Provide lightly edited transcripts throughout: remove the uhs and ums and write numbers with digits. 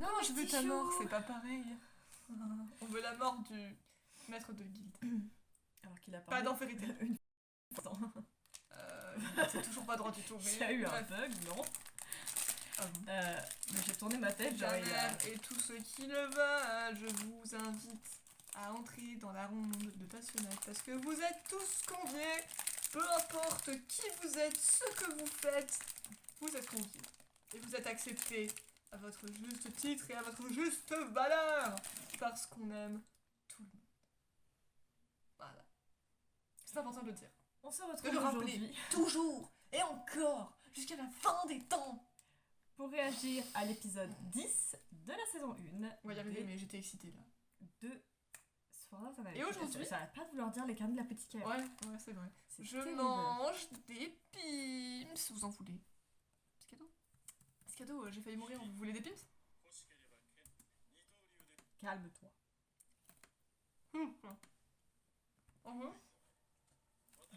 Non, je veux ta mort, c'est pas pareil. On veut la mort du maître de guilde. Alors qu'il a Pas parlé dans Fairy Tail. une fois. C'est toujours pas droit du tout. Il y a eu un bug, non. Ah bon. Mais j'ai tourné ma tête, genre il a... Et tous ceux qui le veulent, je vous invite à entrer dans la ronde de passionnats parce que vous êtes tous conviés. Peu importe qui vous êtes, ce que vous faites, vous êtes conviés. Et vous êtes acceptés à votre juste titre et à votre juste valeur. Parce qu'on aime tout le monde. Voilà. C'est important de le dire. On se De retrouve le rappeler. aujourd'hui Toujours et encore. Jusqu'à la fin des temps. pour réagir à l'épisode 10 de la saison 1. On va y arriver, mais j'étais excitée là. De Sword Art Online. Et aujourd'hui, j'arrête pas de vouloir dire les carnets de la petite cave. ouais, c'est vrai. C'est Je terrible. mange des pims. Vous en voulez? Petit cadeau. Petit cadeau, j'ai failli mourir. Vous voulez des pims? Calme-toi.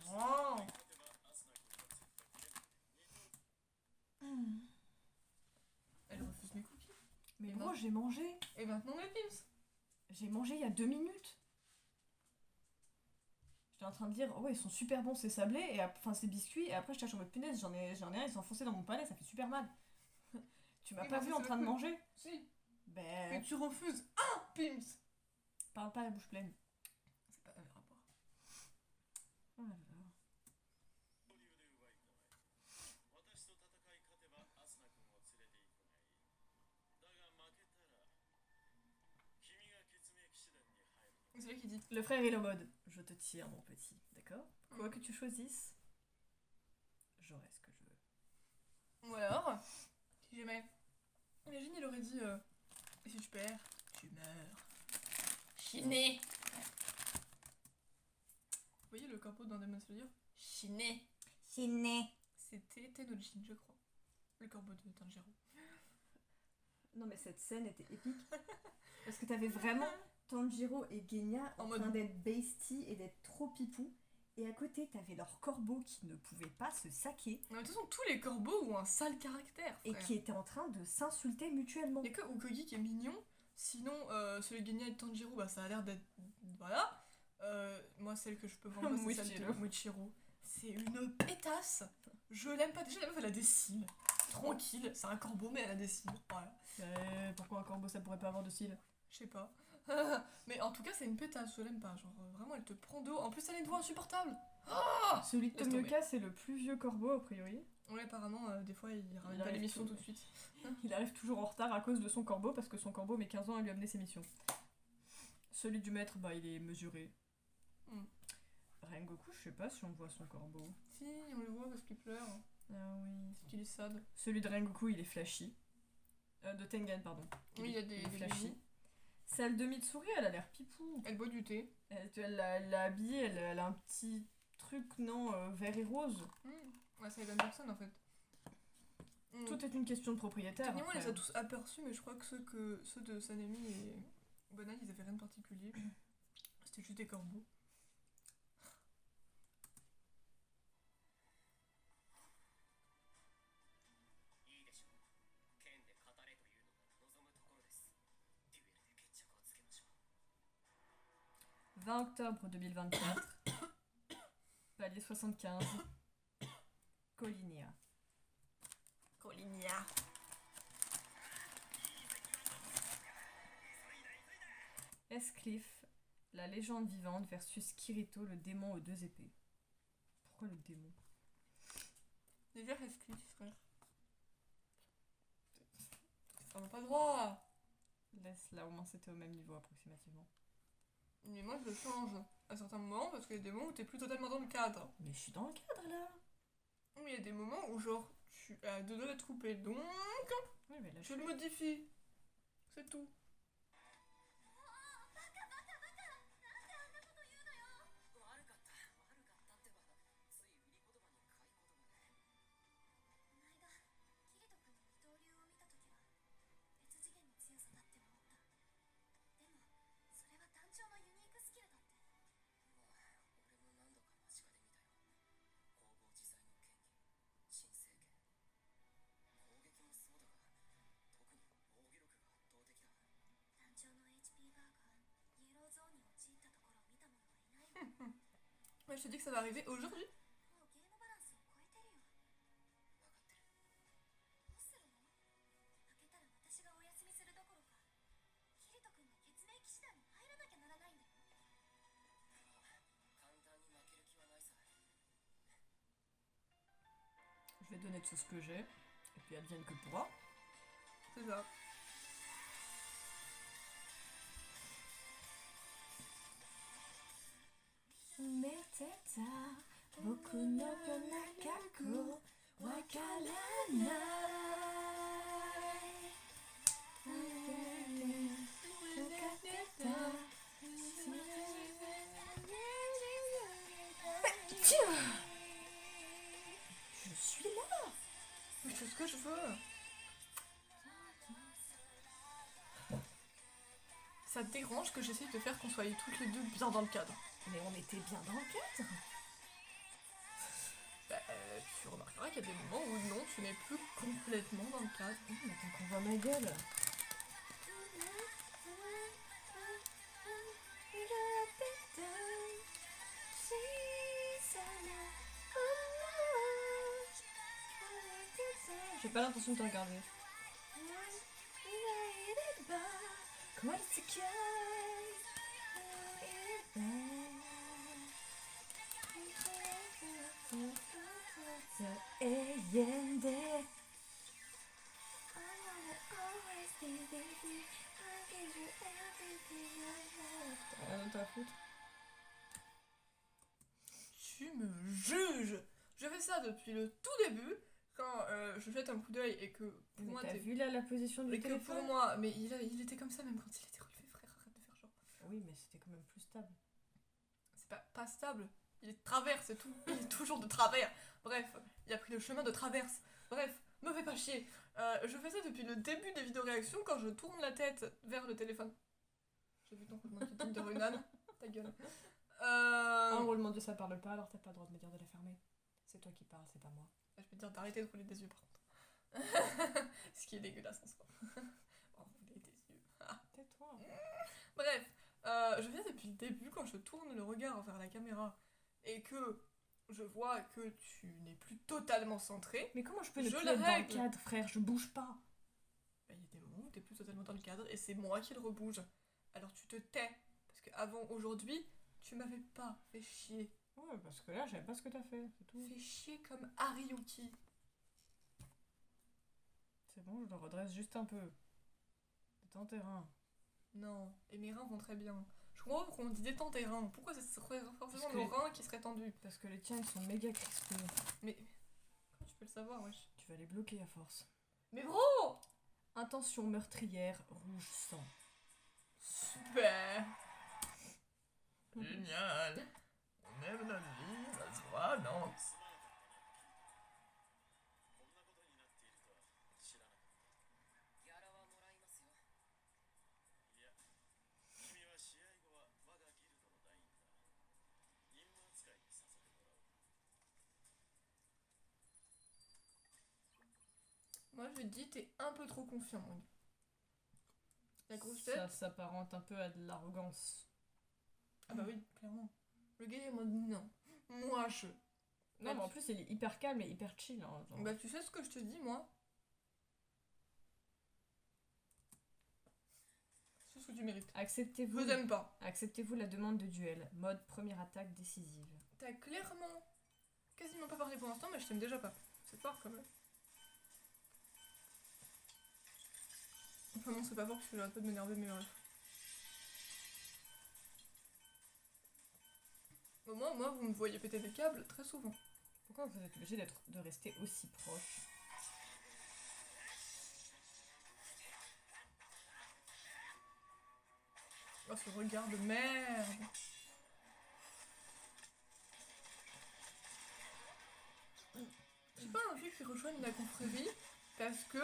Oh. Elle refuse mes cookies. Mais Et gros, non. j'ai mangé. Et maintenant mes pims. J'ai mangé il y a 2 minutes. J'étais en train de dire, oh ouais, ils sont super bons ces sablés, et enfin ces biscuits, et après je tâche en mode punaise, j'en ai un, ils sont enfoncés dans mon palais, ça fait super mal. Tu m'as Oui, pas mais vu c'est en train de le coup. manger? Si. Ben, Mais tu refuses un pims. parle pas la bouche pleine. C'est pas un rapport. Oh là là. C'est lui qui dit. Le frère il est en mode, je te tire mon petit, d'accord? Quoi que tu choisisses, j'aurai ce que je veux. Ou alors, si jamais. Imagine, il aurait dit et si tu perds, tu meurs. Chiné. Vous voyez le corbeau dans Demon Slayer? Chiné. Ciné. C'était Tenojin, je crois. Le corbeau de Tanjiro. Non mais cette scène était épique. Parce que t'avais vraiment Tanjiro et Genya en En train mode- d'être besties et d'être trop pipou. Et à côté, t'avais leur corbeau qui ne pouvait pas se saquer Non, mais de toute façon, tous les corbeaux ont un sale caractère. et frère. qui étaient en train de s'insulter mutuellement. Il y a que Ukogi qui est mignon. Sinon, celui de Genya et de Tanjiro, bah, ça a l'air d'être. Voilà. Moi, celle que je peux vraiment c'est celle de Muichiro. Muichiro. C'est une pétasse. Je l'aime pas. Déjà, la meuf, elle a des cils. Tranquille. C'est un corbeau, mais elle a des cils. Voilà. Pourquoi un corbeau ça pourrait pas avoir de cils? Je sais pas. Mais en tout cas, c'est une pétasse. Je l'aime pas. Genre, vraiment, elle te prend de haut. En plus, elle a une voix insupportable. Celui de Laisse Tomioka, c'est le plus vieux corbeau a priori. Ouais, apparemment, des fois, il ramène Il pas arrive l'émission tout- tout de suite. Il arrive toujours en retard à cause de son corbeau parce que son corbeau met 15 ans à lui amener ses missions. Celui du maître, bah il est mesuré. Mm. Rengoku, je sais pas si on voit son corbeau. Si, on le voit parce qu'il pleure. Ah oui. Parce qu'il est sad. Celui de Rengoku, il est flashy. De Tengen, pardon. Oui, il y a des flashy. mini. Celle de Mitsuri, elle a l'air pipou. Elle boit du thé. Elle l'a habillée, elle a un petit truc, non, vert et rose. Ouais, c'est la même personne en fait. Tout est une question de propriétaire. Techniquement, on les après. a tous aperçus, mais je crois que ceux de Sanemi et Bonai, ils avaient rien de particulier. C'était juste des corbeaux. « 20 octobre 2024, palier 75, Colinia. Colinia. Escliffe, la légende vivante versus Kirito, le démon aux 2 épées. Pourquoi le démon? Déjà, Escliffe, frère. Ça n'a pas le droit. Laisse là, au moins c'était au même niveau approximativement. Mais moi, je le change à certains moments parce qu'il y a des moments où t'es plus totalement dans le cadre. Mais je suis dans le cadre là. Mais il y a des moments où, genre, tu as deux doigts d'être coupé, donc Oui, mais là je le modifie. C'est tout. Ouais, je te dis que ça va arriver aujourd'hui. もうゲームバランスを超えてるよ。どうするの？負けたら私がお休みするどころか、キリト君が月明騎士団に入らなきゃならないんだよ。簡単に負ける気はないさ。 Je vais donner de tout ce que j'ai, et puis advienne que pourra. C'est ça. Meteta, boku no yonaka wakaranai. Je suis là. Mais je fais ce que je veux. Ça te dérange que j'essaye de faire qu'on soit toutes les deux bien dans le cadre? Mais on était bien dans le cadre. Bah, tu remarqueras qu'il y a des moments où non, tu n'es plus complètement dans le cadre. Mais attends qu'on voit ma gueule. J'ai pas l'intention de te regarder. Rien d'autre à foutre. Tu me juges. Je fais ça depuis le tout début, quand je jette un coup d'œil et que pour Mais moi t'as t'es... vu là la position du Et que téléphone? pour moi, mais il était comme ça même quand il était relevé, frère, arrête de faire genre. Oui, mais c'était quand même plus stable. C'est pas stable, il est de travers, c'est tout. Il est toujours de travers. Bref, il a pris le chemin de traverse. Bref, me fais pas chier. Je fais ça depuis le début des vidéos réactions quand je tourne la tête vers le téléphone. J'ai vu ton roulement de critique de Runan. Ta gueule. Un roulement de ça parle pas, alors t'as pas le droit de me dire de la fermer. C'est toi qui parles, c'est pas moi. Je vais te dire d'arrêter de rouler des yeux par contre. Ce qui est dégueulasse en soi. Oh, rouler des yeux. Tais-toi. Bref, je viens depuis le début quand je tourne le regard vers la caméra et que je vois que tu n'es plus totalement centré. Mais comment je peux ne Je plus le être dans règle. le cadre, frère? Je bouge pas. Il y a des moments où t'es plus totalement dans le cadre et c'est moi qui le rebouge. Alors tu te tais. Parce qu'avant aujourd'hui, tu m'avais pas fait chier. Ouais, parce que là, j'avais pas ce que t'as fait, c'est tout. Fait chier comme Hariyuki. C'est bon, je le redresse juste un peu. Détends tes reins. Non, et mes reins vont très bien. Je comprends pas pourquoi on dit détends tes reins. Pourquoi ce serait forcément Parce que- nos reins qui seraient tendus? Parce que les tiens, ils sont méga crispés. Mais comment tu peux le savoir, wesh? Tu vas les bloquer à force. Mais bro! Intention meurtrière, rouge sang. Super! Génial! On aime la vie, la joie, non? こんなことになっているとは知らなかった。ギャラはもらいますよ。いや、君は試合後は我がギルドの団員だ。任務扱いにさせてもらおう。 Moi je dis, t'es un peu trop confiant, mon gars. La grosse Ça tête? s'apparente un peu à de l'arrogance. Ah bah oui, clairement. Le gars il est en mode non. Moi je. Non, mais en plus, il est hyper calme et hyper chill. Hein, genre. Bah tu sais ce que je te dis, moi? C'est ce que tu mérites. Acceptez-vous Je t'aime pas. acceptez-vous la demande de duel. Mode première attaque décisive. T'as clairement quasiment pas parlé pour l'instant, mais je t'aime déjà pas. C'est fort quand même. Enfin non, c'est pas fort parce que j'arrête pas de m'énerver, mais bref. Au moins, moi, vous me voyez péter des câbles très souvent. Pourquoi vous êtes obligé de rester aussi proche? Oh, ce regard de merde. J'ai pas envie qu'ils rejoignent la confrérie parce que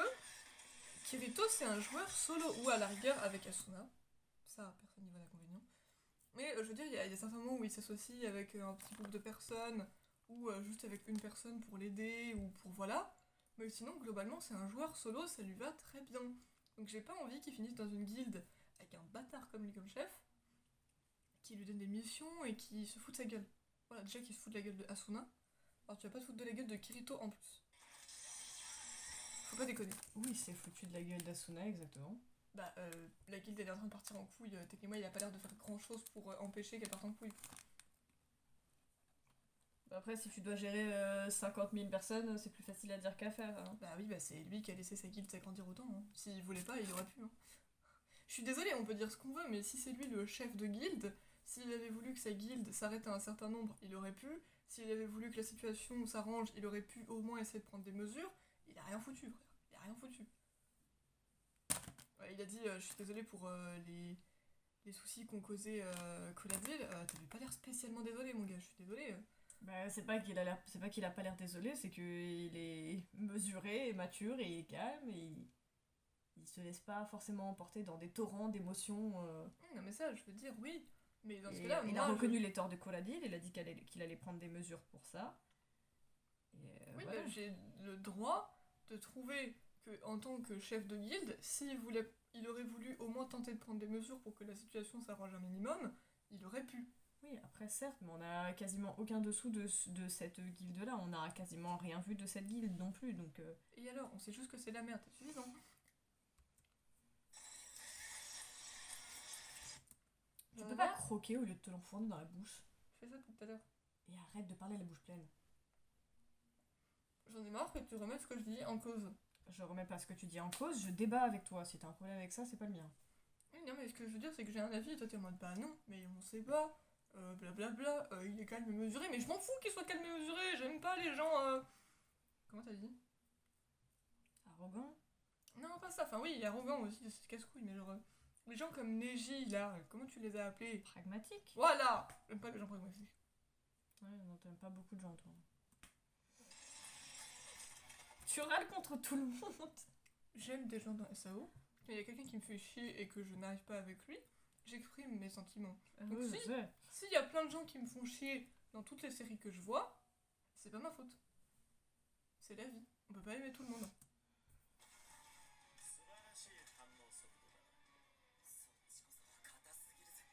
Kirito c'est un joueur solo ou à la rigueur avec Asuna. Ça, personne n'y voit d'inconvénient. Mais je veux dire, il y a certains moments où il s'associe avec un petit groupe de personnes ou juste avec une personne pour l'aider ou pour voilà. Mais sinon, globalement, c'est un joueur solo, ça lui va très bien. Donc j'ai pas envie qu'il finisse dans une guilde avec un bâtard comme lui comme chef qui lui donne des missions et qui se fout de sa gueule. Voilà, déjà qu'il se fout de la gueule de Asuna, alors tu vas pas te foutre de la gueule de Kirito en plus. Faut pas déconner. Oui, c'est foutu de la gueule d'Asuna, exactement. Bah, la guilde elle est en train de partir en couille, techniquement il a pas l'air de faire grand chose pour empêcher qu'elle parte en couille. Après, si tu dois gérer 50 000 personnes, c'est plus facile à dire qu'à faire. Hein. Bah oui, bah c'est lui qui a laissé sa guilde s'agrandir autant. Hein. S'il voulait pas, il aurait pu. Hein. Je suis désolée, on peut dire ce qu'on veut, mais si c'est lui le chef de guilde, s'il avait voulu que sa guilde s'arrête à un certain nombre, il aurait pu. S'il avait voulu que la situation s'arrange, il aurait pu au moins essayer de prendre des mesures. Il a rien foutu, frère. Il a rien foutu. Ouais, il a dit je suis désolé pour les soucis qu'ont causé Coladil. T'avais pas l'air spécialement désolé, mon gars, je suis désolée. Bah, c'est pas qu'il a pas l'air désolé, c'est qu'il est mesuré et mature et calme et il se laisse pas forcément emporter dans des torrents d'émotions. Non, mais ça, je veux dire, oui. Mais dans ce Et cas-là, il moi, a reconnu les torts de Coladil, il a dit qu'il allait prendre des mesures pour ça. Et, oui, voilà. mais j'ai le droit de trouver que, en tant que chef de guilde, s'il voulait, il aurait voulu au moins tenter de prendre des mesures pour que la situation s'arrange un minimum, il aurait pu. Oui, après certes, mais on a quasiment aucun dessous de cette guilde-là, on a quasiment rien vu de cette guilde non plus, donc... Et alors, on sait juste que c'est la merde, c'est suffisant. Tu peux pas croquer au lieu de te l'enfourner dans la bouche. Je fais ça depuis tout à l'heure. Et arrête de parler la bouche pleine. J'en ai marre que tu remettes ce que je dis en cause. Je remets pas ce que tu dis en cause, je débat avec toi. Si t'as un problème avec ça, c'est pas le mien. Oui, non, mais ce que je veux dire, c'est que j'ai un avis, et toi t'es en mode bah non, mais on sait pas, blablabla, il est calme et mesuré, mais je m'en fous qu'il soit calme et mesuré, j'aime pas les gens. Comment t'as dit? Arrogant. Non, pas ça, enfin oui, il est arrogant aussi, c'est casse-couille, mais genre. Les gens comme Neji là, comment tu les as appelés? Pragmatique. Voilà! J'aime pas les gens pragmatiques. Ouais, non, t'aimes pas beaucoup de gens, toi. Tu râles contre tout le monde. J'aime des gens dans SAO. Quand il y a quelqu'un qui me fait chier et que je n'arrive pas avec lui, j'exprime mes sentiments. Donc Oui, si- je sais. S'il y a plein de gens qui me font chier dans toutes les séries que je vois, c'est pas ma faute. C'est la vie. On peut pas aimer tout le monde. 素晴らしい反応速度だ。そっちこそ硬すぎるぜ。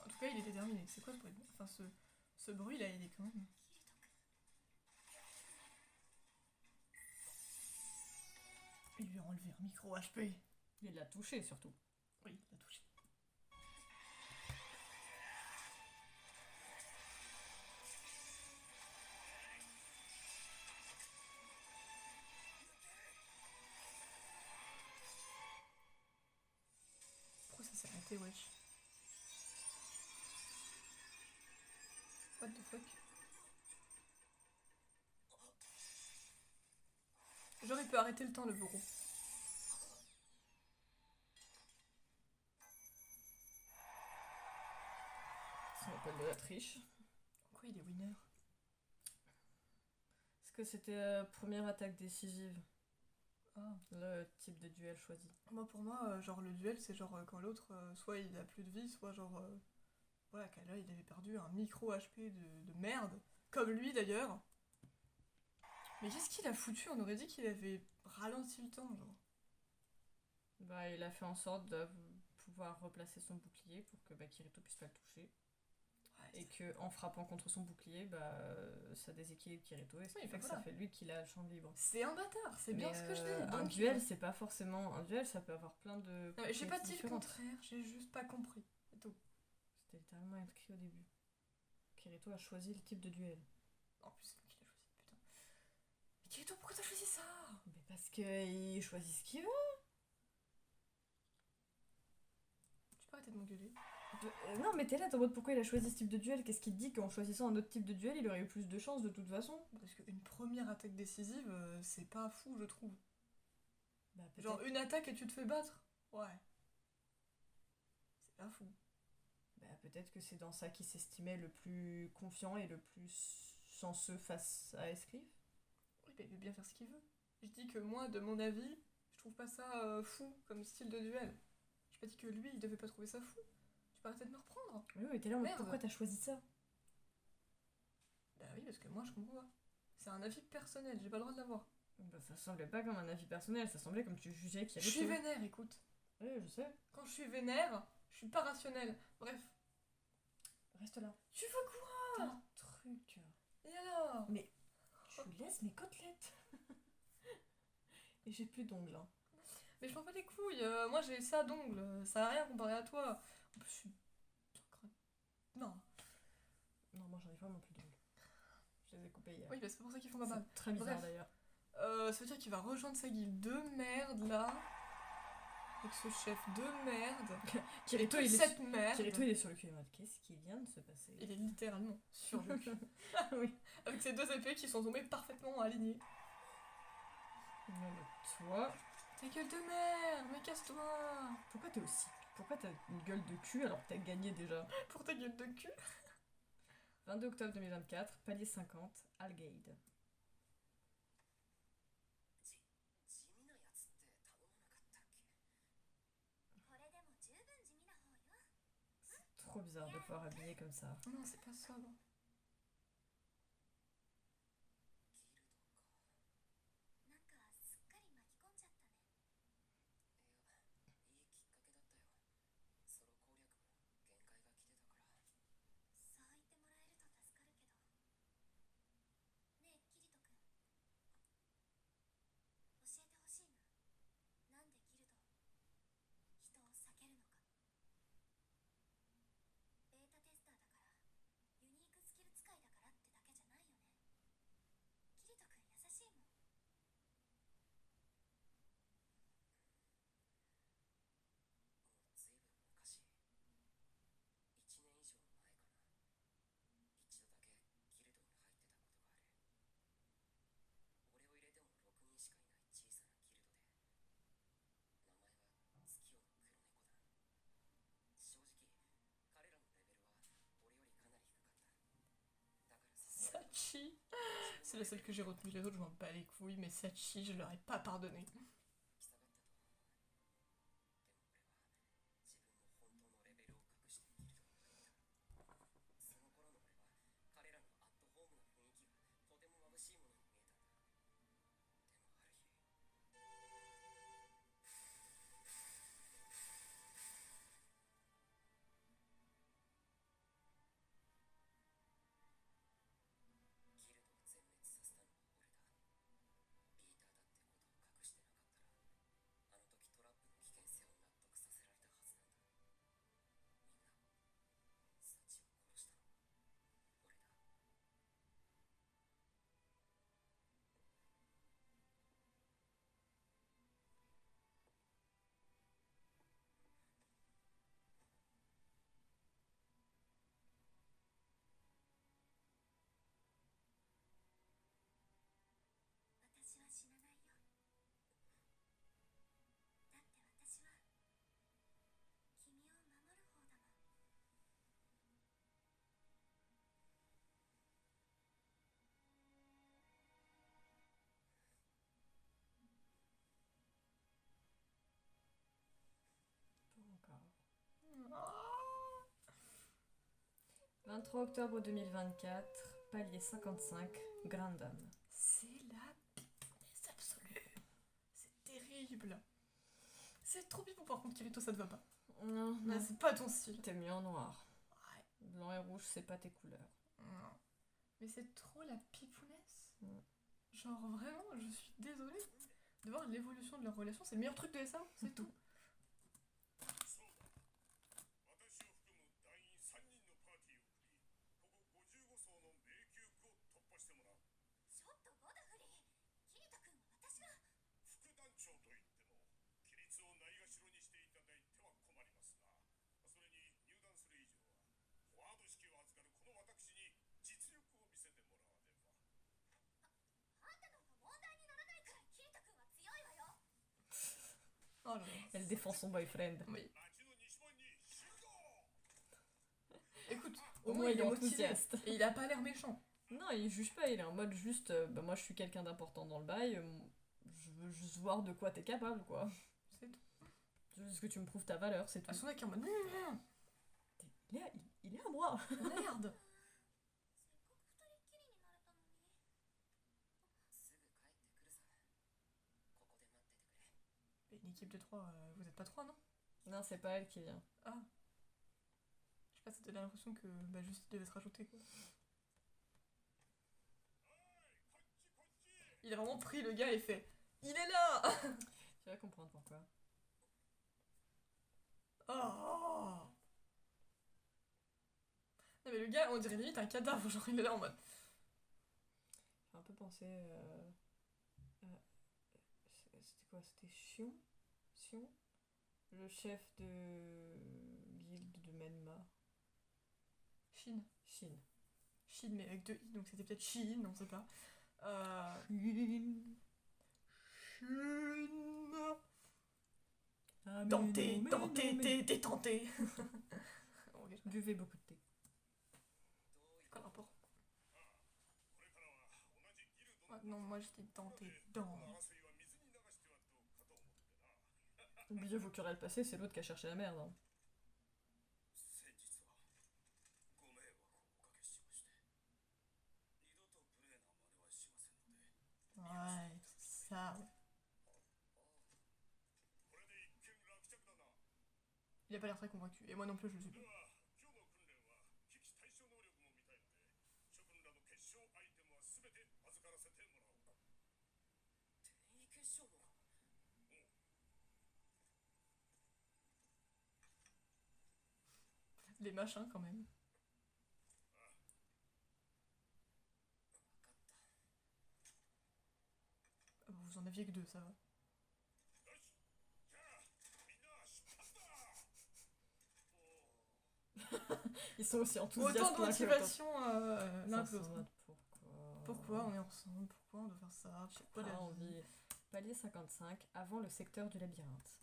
En tout cas, il est déterminé. C'est quoi ce bruit? Enfin, ce bruit là, il est quand même. Il lui a enlevé un micro HP. Il l'a touché, surtout. Oui, il l'a touché. Pourquoi ça s'est arrêté, wesh? What the fuck? Genre, il peut arrêter le temps, le bureau. Ça s'appelle de la triche. Pourquoi il est winner? Est-ce que c'était première attaque décisive? Ah. Le type de duel choisi. Moi, pour moi, genre, le duel, c'est genre quand l'autre, soit il a plus de vie, soit genre. Voilà, qu'à là, il avait perdu un micro HP de merde. Comme lui d'ailleurs. Mais qu'est-ce qu'il a foutu? On aurait dit qu'il avait ralenti le temps, genre. Bah, il a fait en sorte de pouvoir replacer son bouclier pour que Kirito puisse pas le toucher. Ouais, Et que en frappant contre son bouclier, ça déséquilibre Kirito. Et ce qui Oui, fait bah que voilà. ça fait lui qui a le champ libre. c'est un bâtard, c'est bien Mais, ce que je dis. un Donc, duel, c'est pas forcément. Un duel, ça peut avoir plein de. Non, mais j'ai pas dit le différentes. contraire, j'ai juste pas compris. C'est tout. C'était littéralement écrit au début. Kirito a choisi le type de duel. En plus, c'est lui qui l'a choisi, putain. Mais Kirito, pourquoi t'as choisi ça? Mais parce qu'il choisit ce qu'il veut. Tu peux arrêter de m'engueuler? Non, mais t'es là, t'es en mode pourquoi il a choisi ce type de duel? Qu'est-ce qu'il te dit qu'en choisissant un autre type de duel, il aurait eu plus de chances de toute façon? Parce qu'une première attaque décisive, c'est pas fou, je trouve. Bah, peut-être. Genre, une attaque et tu te fais battre? Ouais. C'est pas fou. Bah, peut-être que c'est dans ça qu'il s'estimait le plus confiant et le plus chanceux face à Escliffe. Oui, bah, il veut bien faire ce qu'il veut. Je dis que moi, de mon avis, je trouve pas ça fou comme style de duel. J'ai pas dit que lui, il devait pas trouver ça fou. Tu peux arrêter de me reprendre. Oui, mais t'es là, mais Merde. pourquoi t'as choisi ça? Bah oui, parce que moi, je comprends pas. C'est un avis personnel, j'ai pas le droit de l'avoir. Bah, ça semblait pas comme un avis personnel, ça semblait comme tu jugeais qu'il y Je avait suis tout. vénère, écoute. Oui, je sais. Quand je suis vénère, je suis pas rationnelle. Bref. Reste là. Tu veux quoi? T'as un truc. Et alors? Mais tu laisses mes côtelettes. Et j'ai plus d'ongles. Hein. Mais je m'en bats les couilles, moi j'ai ça d'ongles, ça a rien comparé à toi. En plus, je suis. Non. Non, moi j'en ai vraiment plus d'ongles. Je les ai coupés hier. Oui, bah c'est pas pour ça qu'ils font pas mal. C'est très bizarre Bref. d'ailleurs. Ça veut dire qu'il va rejoindre sa guilde de merde là. Avec ce chef de merde. Kirito, Et il est cette merde. Kirito, il est sur le cul. Qu'est-ce qui vient de se passer? Il est littéralement sur le cul. Oui. Avec ses deux épées qui sont tombées parfaitement alignées. Non, mais toi, Ta gueule de merde, mais casse-toi. pourquoi t'es aussi. Pourquoi t'as une gueule de cul alors que t'as gagné déjà? Pour ta gueule de cul. 22 octobre 2024, palier 50, Algaid. 地味なやつって頼まなかったっけ？これでも十分地味な方よ。 C'est trop bizarre de le voir habillé comme ça. Non, c'est pas ça, bon. ギルドか。なんかすっかり巻き込んじゃったね。いや、いいきっかけだったよ。ソロ攻略も限界が来てたから。そう言ってもらえると助かるけど。ねえキリト君、教えてほしいな。なんでギルド人を避けるのか。ベータテスターだからユニークスキル使いだからってだけじゃないよね。キリト君優しいもん。もうずいぶん昔、1年以上前かな。一度だけギルドに入ってたことがある。俺を入れても6人しかいない小さなギルドで、名前は月夜の黒猫だ。正直、彼らのレベルは俺よりかなり低かった。だからさすがに Sachi. C'est la seule que j'ai retenue, les autres je m'en bats les couilles, mais Sachi, je leur ai pas pardonné. 来たかったと思う。でも俺は自分の本当のレベルを隠してギルドに入った。その頃の俺は彼らのアットホームな雰囲気がとても眩しいものに見えたんだ。でもある日、ギルドを全滅させたのは俺だ。ピーターだってことを隠してなかったら、あの時トラップの危険性を納得させられたはずなんだ。みんな、サチを殺したのは俺だ。私は死なないよ。だって私は君を守る方だもん。Pas encore. Ah. 23 octobre 2024, palier 55, Grandam. C'est la pipounesse absolue. C'est terrible. C'est trop pipou par contre, Kirito, ça te va pas. Non, Ah, c'est pas ton style. t'es mieux en noir. Ouais. Blanc et rouge, c'est pas tes couleurs. Non. Mais c'est trop la pipounesse. Ouais. Genre vraiment, je suis désolée de voir l'évolution de leur relation. C'est le meilleur truc de SA, c'est tout. そうだ。私を含む団員3人のパーティーを送り、ここ55層の迷宮区を突破してもらう。ちょっとゴダフリー、キリト君は私が。副団長といっても、規律をないがしろにしていただいては困りますな。それに入団する以上は、フォワード指揮を預かるこの私に実力を見せてもらわねば。あんたの方が問題にならないくらいキリト君は強いわよ。 Oh là là. Elle défend son boyfriend. Oui. 町の西門に集合。 Écoute, Au moins, il est motivé. enthousiaste. Et il a pas l'air méchant. Non, il juge pas, il est en mode juste, bah moi je suis quelqu'un d'important dans le bail, Je veux juste voir de quoi t'es capable, quoi. C'est tout. Juste que tu me prouves ta valeur, c'est tout. Asuna qui est en mode Il est à moi. merde. せっかく二人っきりになれたのに。すぐ帰ってくるさ。ここで待っててくれ。 Mais une équipe de 3, vous êtes pas 3 non? Non, c'est pas elle qui vient. Ah. Je sais pas, ça donne l'impression que bah juste il devait se rajouter quoi. Il a vraiment pris le gars et fait il est là. Tu vas comprendre pourquoi. Oh. Non mais le gars on dirait limite un cadavre, genre il est là en mode. J'ai un peu pensé. C'était quoi? C'était Sion? Sion? Le chef de guilde de Menma. Shin. Shin. Shin mais avec 2 i donc c'était peut-être Shin, on sait pas. Shin. Ah, Tenté, tenté. Ok, Buvez beaucoup de thé. c'est quoi le rapport? これからは同じギルド Ah の non, moi j'étais tenté こ dans. の争いは水に流してはどうかと思ってな。 Oubliez vos querelles passées, c'est l'autre qui a cherché la merde. Hein. 先日はご迷惑をおかけしまして二度と無礼な真似はしませんので Ouais, ça. これで一件落着だな。 Il a pas l'air très convaincu. Et moi non plus, je le suis で pas. は今日の訓練は危機対処能力も見たいので諸君らの決勝アイテムは全て預からせてもらおう。転移結晶のか。 Les machins quand même. 分かった。 Ah, vous en aviez que 2, ça va. よしじゃあみんな出発だ。おお Ils sont aussi enthousiastes. Autant de l'un que l'autre. motivation l'un Ça que l'autre. s'en va, Pourquoi Pourquoi on est ensemble? Pourquoi on doit faire ça? J'ai Pourquoi pas la vie? envie. Palier 55, avant le secteur du labyrinthe.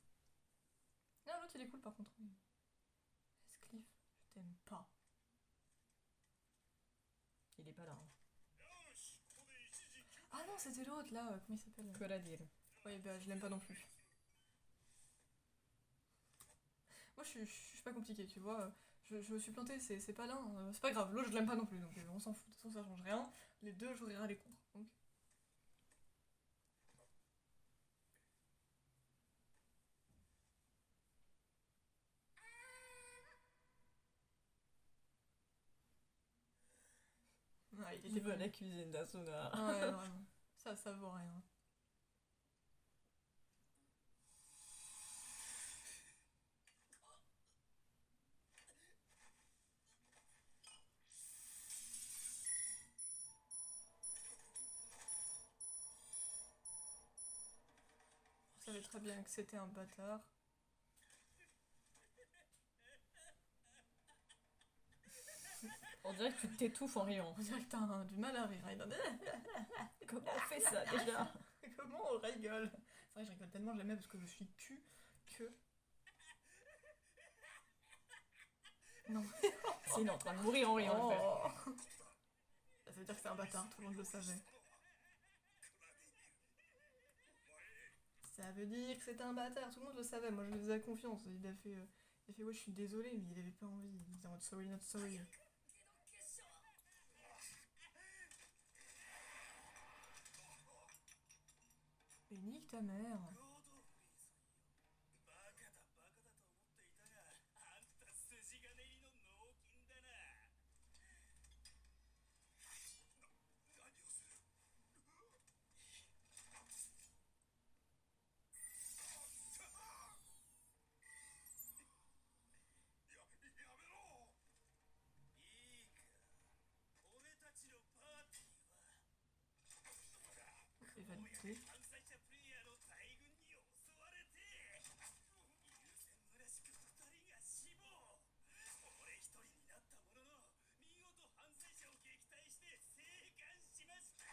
Ah, l'autre il est cool par contre. Escliffe, je t'aime pas. Il est pas là. Hein. よしここで一時休 Ah non, c'était l'autre là, comment il s'appelle? Que la dire. Ouais, bah je l'aime pas non plus. Moi je suis pas compliqué, tu vois. Je me suis plantée, c'est pas l'un, c'est pas grave. L'autre je l'aime pas non plus, donc on s'en fout. De toute façon ça change rien. Les deux j'aurais rien à les contre. Donc. Ouais, il Il était veut bon. la cuisine d'Asuna. Ouais, vraiment. Ça vaut rien. Je savais très bien que c'était un bâtard. On dirait que tu t'étouffes en riant. On dirait que t'as du mal à rire. Il Comment on fait ça déjà? Comment on rigole? C'est vrai que je rigole tellement jamais parce que je suis cul que... Non. Il est en train de mourir en riant. le frère. Oh. Ça veut dire que c'est un bâtard, tout le monde le savait. Ça veut dire que c'est un bâtard, tout le monde le savait, moi je lui faisais confiance. Il a fait ouais je suis désolé, mais il avait pas envie. Il était en mode sorry not sorry. Mais nique ta mère. バカだバカだと思っていたがあんた筋金入りの脳筋だな。何をする。やめろ。いいか俺たちのパーティーは Et validé. 犯罪者プレイヤーの大群に襲われて優先村しく2人が死亡。俺一人になったものの見事犯罪者を撃退して生還しました。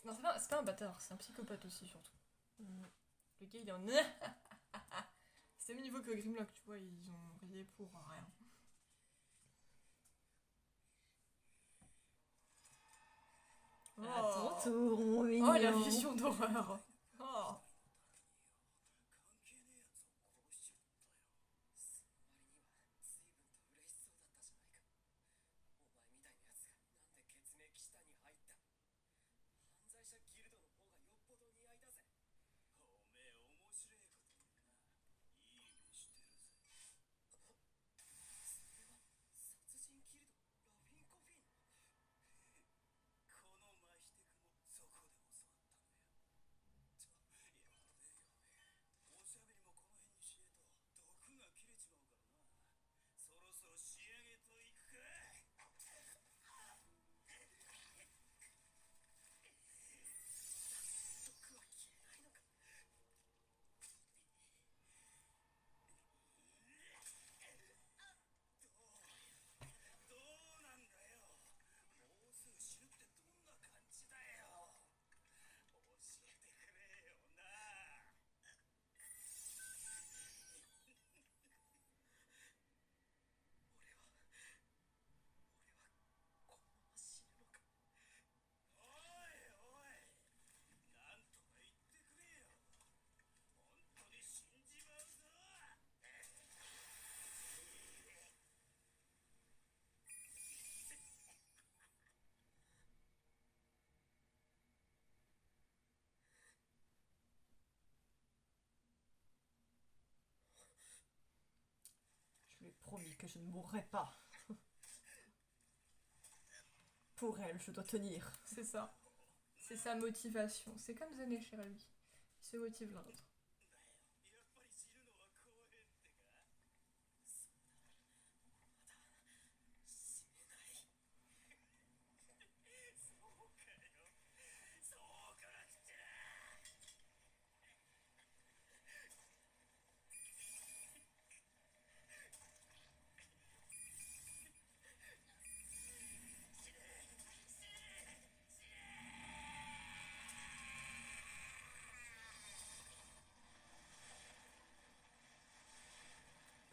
Non, c'est pas un bâtard, c'est un psychopathe aussi, surtout. Le gars, il est en... C'est le même niveau que Grimlock, tu vois, ils ont rié pour rien. À ton tour, mon Oh, mignon. la vision d'horreur. Oh. 関係ねえやつを殺しちまったよ。その割には随分と嬉しそうだったじゃないか。お前みたいなやつがなんで血明騎士団に入った。犯罪者ギルドの方がよっぽど似合いだぜ。おめえ面白いこと言うな。いい目してるぜ。それは殺人ギルドラフィンコフィン。このマヒテクもそこで教わったんだよ。おしゃべりもこの辺にしねえと毒が切れちまうからな。そろそろ仕上げといくか。毒は消えないのか。どうなんだよ。もうすぐ死ぬってどんな感じだよ。教えてくれよな。俺はこのまま死ぬのか。おいおい、なんとか言ってくれよ。本当に死んじまうぞ。Je lui ai promis que je ne mourrais pas. Pour elle, je dois tenir. C'est ça. C'est sa motivation. C'est comme Zenecher, lui. Il se motive l'un l'autre. やっぱり死ぬのは怖えってか。そうだ、まだ死ねない。そうかよ。そうかなくちゃ。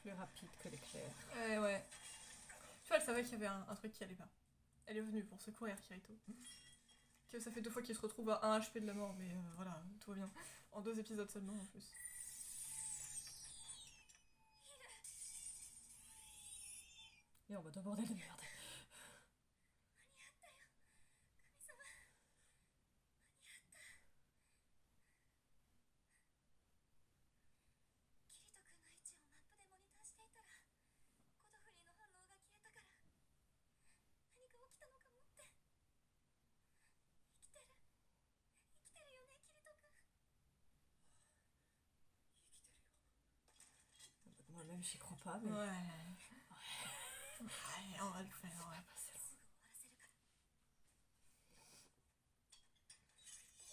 Plus rapide que l'éclair. Ouais. Tu vois, elle savait qu'il y avait un truc qui allait pas. Elle est venue pour secourir Kirito. Que ça fait 2 fois qu'il se retrouve à 1 HP de la mort, mais voilà, tout va bien. En 2 épisodes seulement en plus. Et on va bordel de merde. キリト君の位置をマップでモニターしていたらコドフリーの反応が消えたから何か起きたのかもって。生きてるよね、キリト君。生きてるよ。 Moi-même, j'y crois pas, mais. Ouais. Ouais, on va le faire, on va passer. すぐ終わらせるから。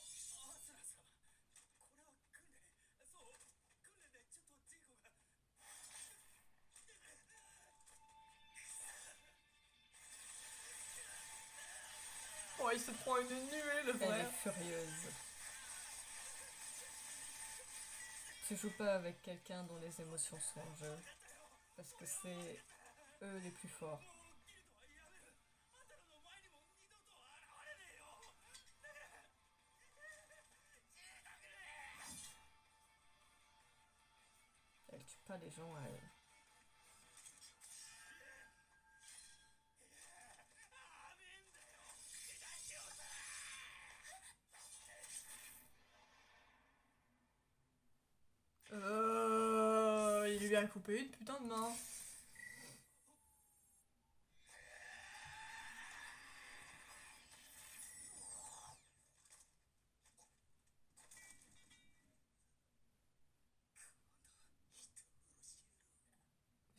アスラ様、これは訓練。そう、訓練でちょっとジーコが。 Oh, il se prend une nuée, le Elle frère. est furieuse. Tu joues pas avec quelqu'un dont les émotions sont en jeu. Parce que c'est eux les plus forts. Elle tue pas les gens à elle. Il lui a coupé une putain de main.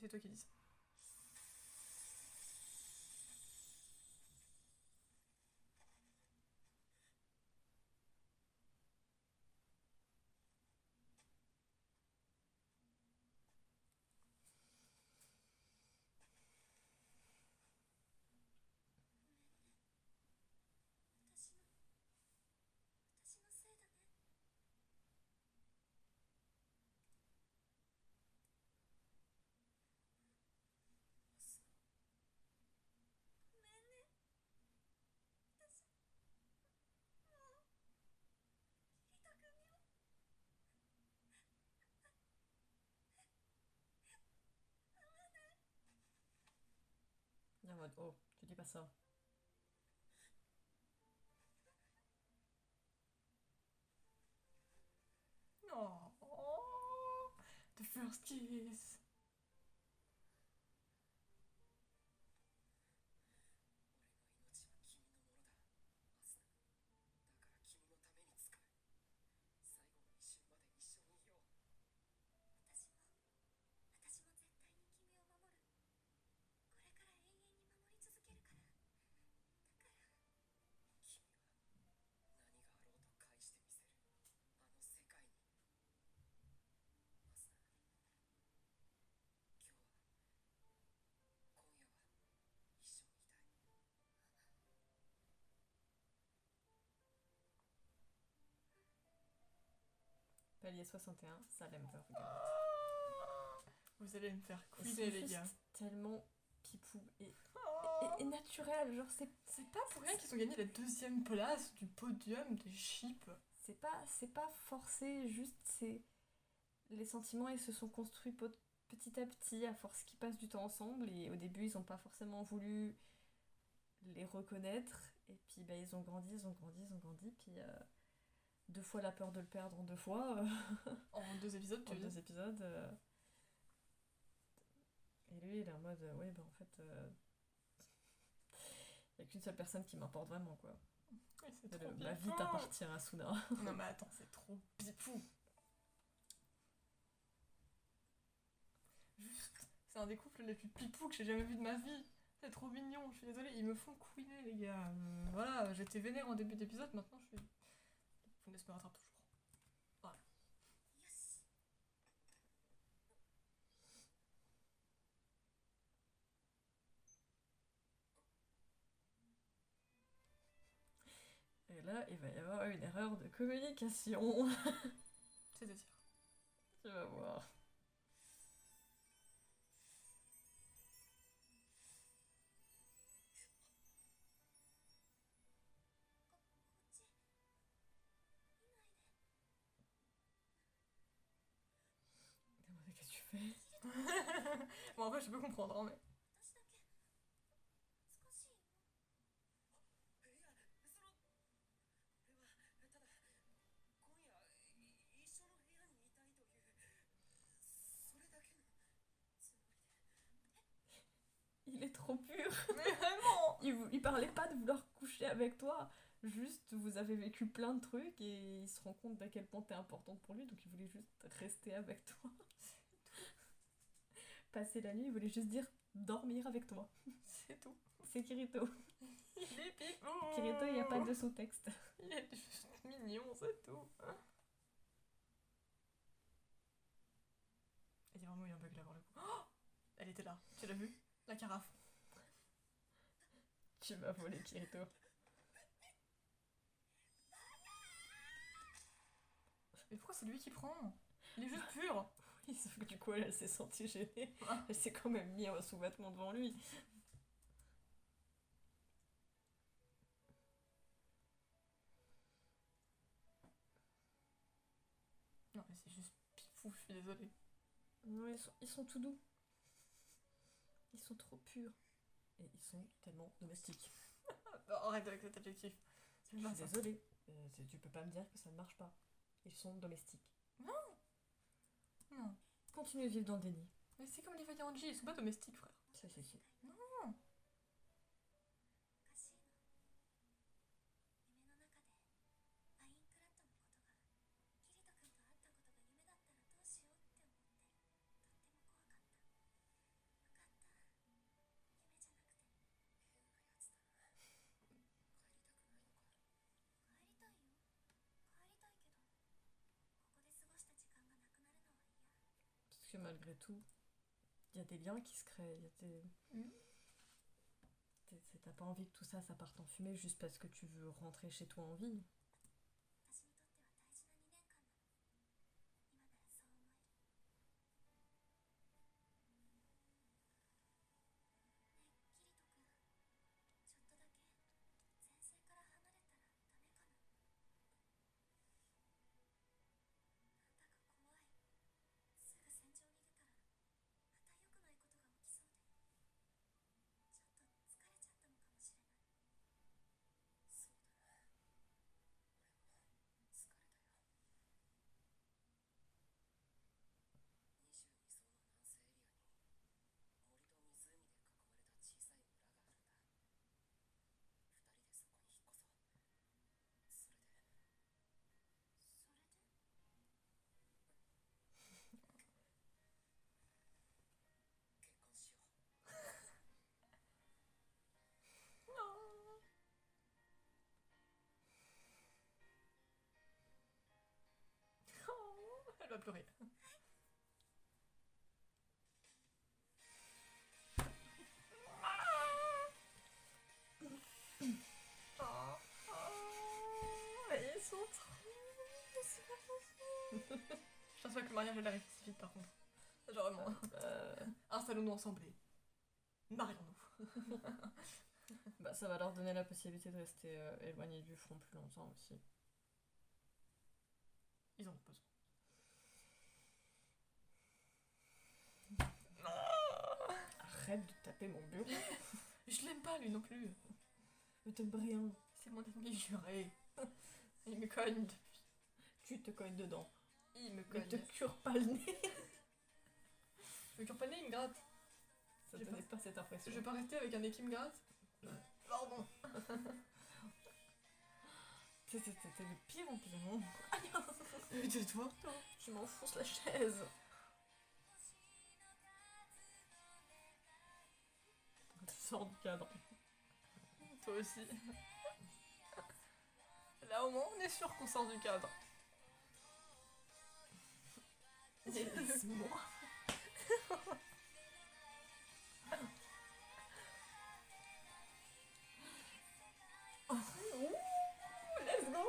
C'est toi qui dis ça. mode oh, tu dis pas ça. Oh, the first kiss. 'Palier 61, Salem Burger. Vous allez me faire Et couiner, c'est les juste gars. tellement pipou Oh. et naturel, genre C'est pas pour rien qu'ils ont gagné la 2e place du podium des chips. c'est pas forcé, juste c'est les sentiments ils se sont construits petit à petit à force qu'ils passent du temps ensemble et au début ils ont pas forcément voulu les reconnaître et puis bah, ils ont grandi, puis 2 fois la peur de le perdre en 2 fois En 2 épisodes, tu en veux 2 dire. épisodes et lui il est en mode ouais bah en fait y a qu'une seule personne qui m'importe vraiment quoi. Oui, c'est De trop ma vie pipou. t'appartient à Suna. Non mais attends, c'est trop pipou. Juste, c'est un des couples les plus pipou que j'ai jamais vu de ma vie. C'est trop mignon, je suis désolée, ils me font couiner les gars. Voilà, j'étais vénère en début d'épisode, maintenant je suis... Funès me rattrape toujours. よし Et là il va y avoir une erreur de communication. C'est-à-dire. Tu vas voir. こっちいないで Mais qu'est-ce que tu fais? Bon après je peux comprendre, hein, mais... 私だけ少し Il est trop pur. Mais vraiment. Il parlait pas de vouloir coucher avec toi. Juste, vous avez vécu plein de trucs et il se rend compte d'à quel point t'es importante pour lui, donc il voulait juste rester avec toi. Passer la nuit, il voulait juste dire dormir avec toi. C'est tout. C'est Kirito. Il est pipou. Kirito, il n'y a pas de sous-texte. Il est juste mignon, c'est tout. Il y a vraiment eu un bug là pour le coup. Oh, elle était là, tu l'as vu? La carafe. Tu m'as volé, Kirito. Mais pourquoi c'est lui qui prend? Il est juste pur. Oui, sauf que du coup, elle s'est sentie gênée. Elle s'est quand même mis un sous-vêtement devant lui. Non mais c'est juste pipou, je suis désolée. Non, ils sont tout doux. Ils sont trop purs. Et ils sont tellement domestiques. Non, arrête avec cet adjectif. C'est Je pas suis ça. désolée. Tu peux pas me dire que ça ne marche pas. Ils sont domestiques. Non. Continue de vivre dans le déni. Mais c'est comme les Vaillanji, ils sont pas domestiques, frère. Si. おかしいの夢の中でパインクラッドのことがキリト君と会ったことが夢だったらどうしようって思ってとっても怖かったよかった夢じゃなくて変なやつだな帰りたくないのか帰りたいよ帰りたいけどここで過ごした時間がなくなるのは嫌 Parce que malgré tout, il y a des liens qui se créent. T'as pas envie que tout ça, ça parte en fumée juste parce que tu veux rentrer chez toi en vie. 私にとっては大事な2年間なの今ならそう思えるねえキリト君ちょっとだけ前線から離れたらダメかななんだか怖いすぐ戦場に出たらまた良くないことが起きそうでちょっと疲 Elle va pleurer. Ils sont trop... C'est pas possible. Je pense pas que le mariage elle arrive si vite par contre. Genre vraiment. Installons-nous ensemble et marions-nous. Bah ça va leur donner la possibilité de rester éloignés du front plus longtemps aussi. Ils en ont besoin. Arrête de taper mon bureau. Je l'aime pas lui non plus. Ne t'aime rien. C'est mon ennemi juré. Il me cogne depuis. Tu te cognes dedans. Il me Mais cogne. te cure pas le nez. Je me cure pas le nez, il me gratte. Ça J'ai donnait pas cette impression. Je vais pas rester avec un nez qui me gratte. Pardon. C'était de pire en pire. Hein. Mais tais-toi. Je m'enfonce la chaise. Tu sors du cadre. Toi aussi. Là au moins on est sûr qu'on sort du cadre. Laisse-moi. Let's go.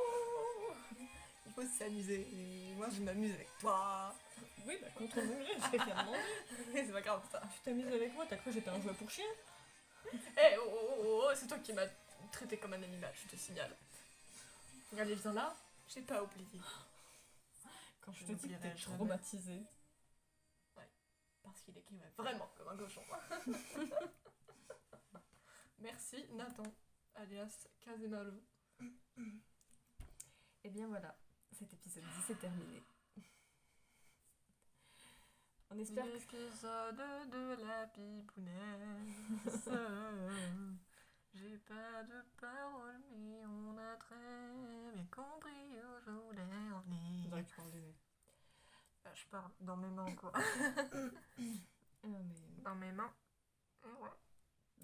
Il faut s'amuser. Et moi je m'amuse avec toi. Oui, bah contre nous, j'ai rien demandé. C'est pas grave ça. Tu t'amuses avec moi, t'as cru que j'étais un jouet pour chien? Eh oh, oh, oh, oh, c'est toi qui m'as traité comme un animal, je te signale. Allez, viens là. J'ai pas oublié. Quand je Je te dis que n'oublierai t'es jamais. traumatisée. Parce qu'il écrivait vraiment comme un cochon. Merci Nathan, alias Kazemaru. Et bien voilà, cet épisode 10 est terminé. On espère que... L'épisode de la pipounesse. J'ai pas de parole, mais on a très bien compris où je voulais en On dirait venir. que tu parles du nez. Je parle dans mes mains, quoi. Mais... Dans mes mains. Ouais.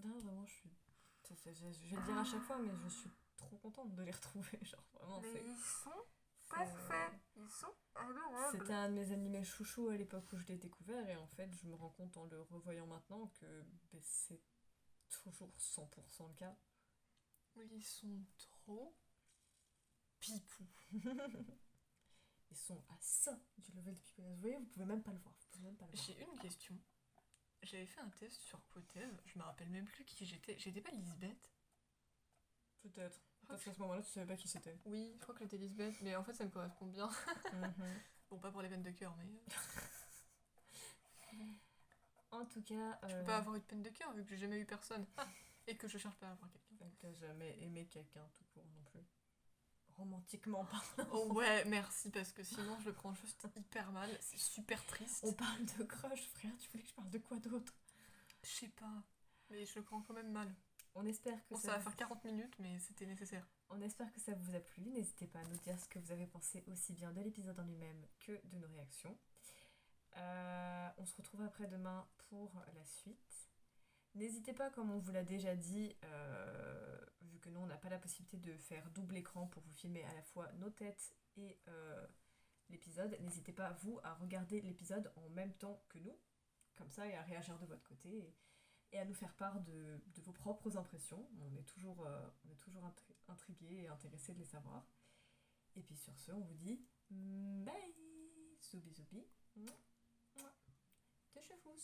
Non, vraiment, je suis... Je vais le dire à chaque fois, mais je suis trop contente de les retrouver. Genre, vraiment, Mais c'est... ils sont c'est- parfaits. Ils sont adorables. C'était un de mes animés chouchous à l'époque où je l'ai découvert, et en fait, je me rends compte en le revoyant maintenant que ben, c'est toujours 100% le cas. Oui, ils sont trop pipou. Ils sont à ça du level de pipeuse. Vous voyez, vous pouvez même pas le voir. Vous pouvez même pas le voir. J'ai une question. J'avais fait un test sur Quotev, je me rappelle même plus qui j'étais. J'étais pas Lisbeth? Peut-être. Parce qu'à ce moment-là, tu savais pas qui c'était. Oui, je crois que j'étais Lisbeth, mais en fait ça me correspond bien. Bon, pas pour les veines de cœur, mais. En tout cas... Je peux pas avoir eu de peine de cœur vu que j'ai jamais eu personne. Et que je cherche pas à avoir quelqu'un. T'as jamais aimé quelqu'un tout court non plus. Romantiquement parlant. Oh ouais, merci, parce que sinon je le prends juste hyper mal. C'est super triste. On parle de crush, frère. Tu voulais que je parle de quoi d'autre? Je sais pas. Mais je le prends quand même mal. On espère que Bon, ça va faire 40 minutes, mais c'était nécessaire. On espère que ça vous a plu. N'hésitez pas à nous dire ce que vous avez pensé aussi bien de l'épisode en lui-même que de nos réactions. On se retrouve après-demain pour la suite. N'hésitez pas, comme on vous l'a déjà dit, vu que nous on n'a pas la possibilité de faire double écran pour vous filmer à la fois nos têtes et l'épisode, n'hésitez pas vous à regarder l'épisode en même temps que nous, comme ça, et à réagir de votre côté et à nous faire part de vos propres impressions. On est toujours intrigués et intéressés de les savoir. Et puis sur ce, on vous dit bye, zoubi zoubi, de chez vous.